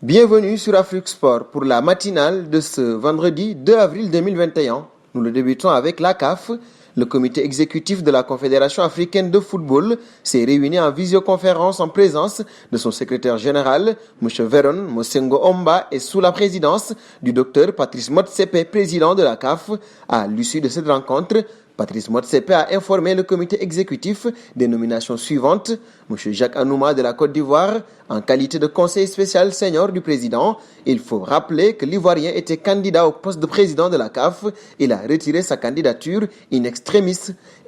Bienvenue sur Afrique Sport pour la matinale de ce vendredi 2 avril 2021. Nous le débutons avec la CAF. Le comité exécutif de la Confédération africaine de football s'est réuni en visioconférence en présence de son secrétaire général, M. Veron Mosengo Omba, et sous la présidence du Dr Patrice Motsepe, président de la CAF. À l'issue de cette rencontre, Patrice Motsepe a informé le comité exécutif des nominations suivantes. M. Jacques Anouma de la Côte d'Ivoire, en qualité de conseiller spécial senior du président. Il faut rappeler que l'Ivoirien était candidat au poste de président de la CAF. Il a retiré sa candidature in extremis.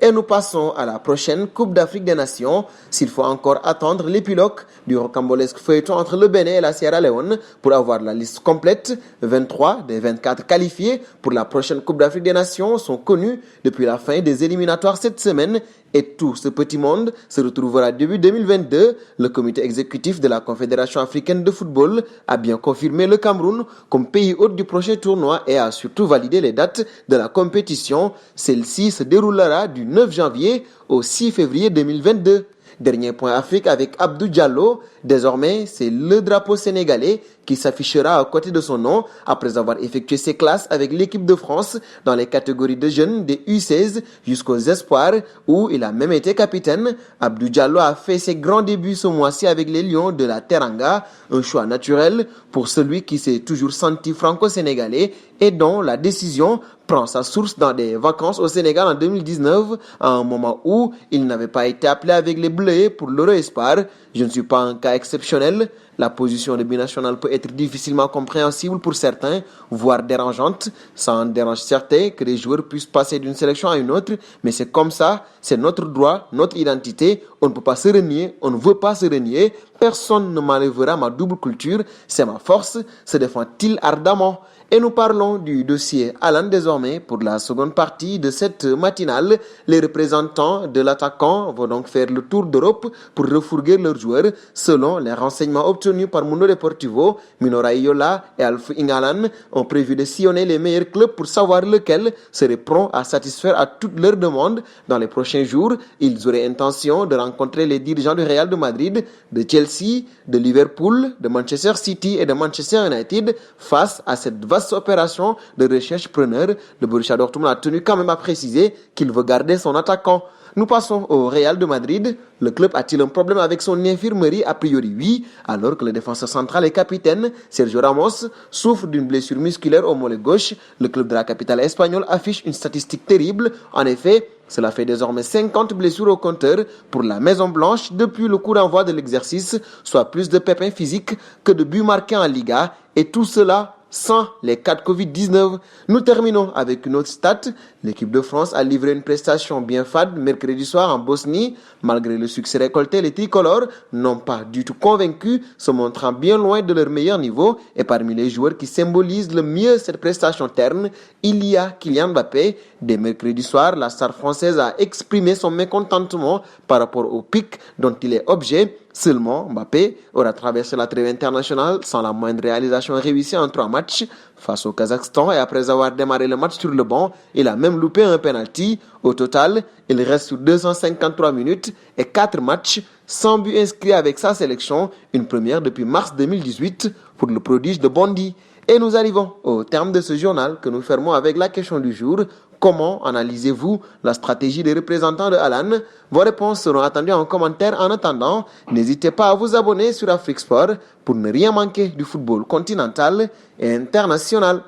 Et nous passons à la prochaine Coupe d'Afrique des Nations. S'il faut encore attendre l'épilogue du rocambolesque feuilleton entre le Bénin et la Sierra Leone pour avoir la liste complète, 23 des 24 qualifiés pour la prochaine Coupe d'Afrique des Nations sont connus depuis la fin des éliminatoires cette semaine. Et tout ce petit monde se retrouvera début 2022. Le comité exécutif de la Confédération africaine de football a bien confirmé le Cameroun comme pays hôte du prochain tournoi et a surtout validé les dates de la compétition. Celle-ci se déroulera du 9 janvier au 6 février 2022. Dernier point Afrique avec Abdou Diallo. Désormais, c'est le drapeau sénégalais qui s'affichera à côté de son nom après avoir effectué ses classes avec l'équipe de France dans les catégories de jeunes des U16 jusqu'aux espoirs où il a même été capitaine. Abdou Diallo a fait ses grands débuts ce mois-ci avec les Lions de la Teranga, un choix naturel pour celui qui s'est toujours senti franco-sénégalais et dont la décision prend sa source dans des vacances au Sénégal en 2019, à un moment où il n'avait pas été appelé avec les Bleus pour l'Euro-Espoir. Je ne suis pas un cas exceptionnel. La position de binational peut être difficilement compréhensible pour certains, voire dérangeante. Ça en dérange certains que les joueurs puissent passer d'une sélection à une autre, mais c'est comme ça, c'est notre droit, notre identité. On ne peut pas se renier, on ne veut pas se renier. Personne ne m'enlèvera ma double culture, c'est ma force, se défend-il ardemment. Et nous parlons du dossier Alan désormais pour la seconde partie de cette matinale. Les représentants de l'attaquant vont donc faire le tour d'Europe pour refourguer leurs joueurs. Selon les renseignements obtenus par Mundo Deportivo, Minora Iola et Alf Ingalan ont prévu de sillonner les meilleurs clubs pour savoir lequel serait prompt à satisfaire à toutes leurs demandes. Dans les prochains jours, ils auraient intention de rencontrer les dirigeants du Real de Madrid, de Chelsea, de Liverpool, de Manchester City et de Manchester United face à cette vaste opération de recherche preneur. Le Borussia Dortmund a tenu quand même à préciser qu'il veut garder son attaquant. Nous passons au Real de Madrid. Le club a-t-il un problème avec son infirmerie? A priori oui, alors que le défenseur central et capitaine Sergio Ramos souffre d'une blessure musculaire au mollet gauche. Le club de la capitale espagnole affiche une statistique terrible. En effet, cela fait désormais 50 blessures au compteur pour la Maison Blanche depuis le coup d'envoi de l'exercice, soit plus de pépins physiques que de buts marqués en Liga. Et tout cela sans les cas de Covid-19. Nous terminons avec une autre stat. L'équipe de France a livré une prestation bien fade mercredi soir en Bosnie. Malgré le succès récolté, les tricolores n'ont pas du tout convaincu, se montrant bien loin de leur meilleur niveau. Et parmi les joueurs qui symbolisent le mieux cette prestation terne, il y a Kylian Mbappé. Dès mercredi soir, la star française a exprimé son mécontentement par rapport au pic dont il est objet. Seulement, Mbappé aura traversé la trêve internationale sans la moindre réalisation réussie en 3 matchs face au Kazakhstan et après avoir démarré le match sur le banc, il a même loupé un penalty. Au total, il reste sur 253 minutes et 4 matchs, 100 buts inscrits avec sa sélection, une première depuis mars 2018 pour le prodige de Bondy. Et nous arrivons au terme de ce journal que nous fermons avec la question du jour. Comment analysez-vous la stratégie des représentants de Alan? Vos réponses seront attendues en commentaire. En attendant, n'hésitez pas à vous abonner sur Afrique Sport pour ne rien manquer du football continental et international.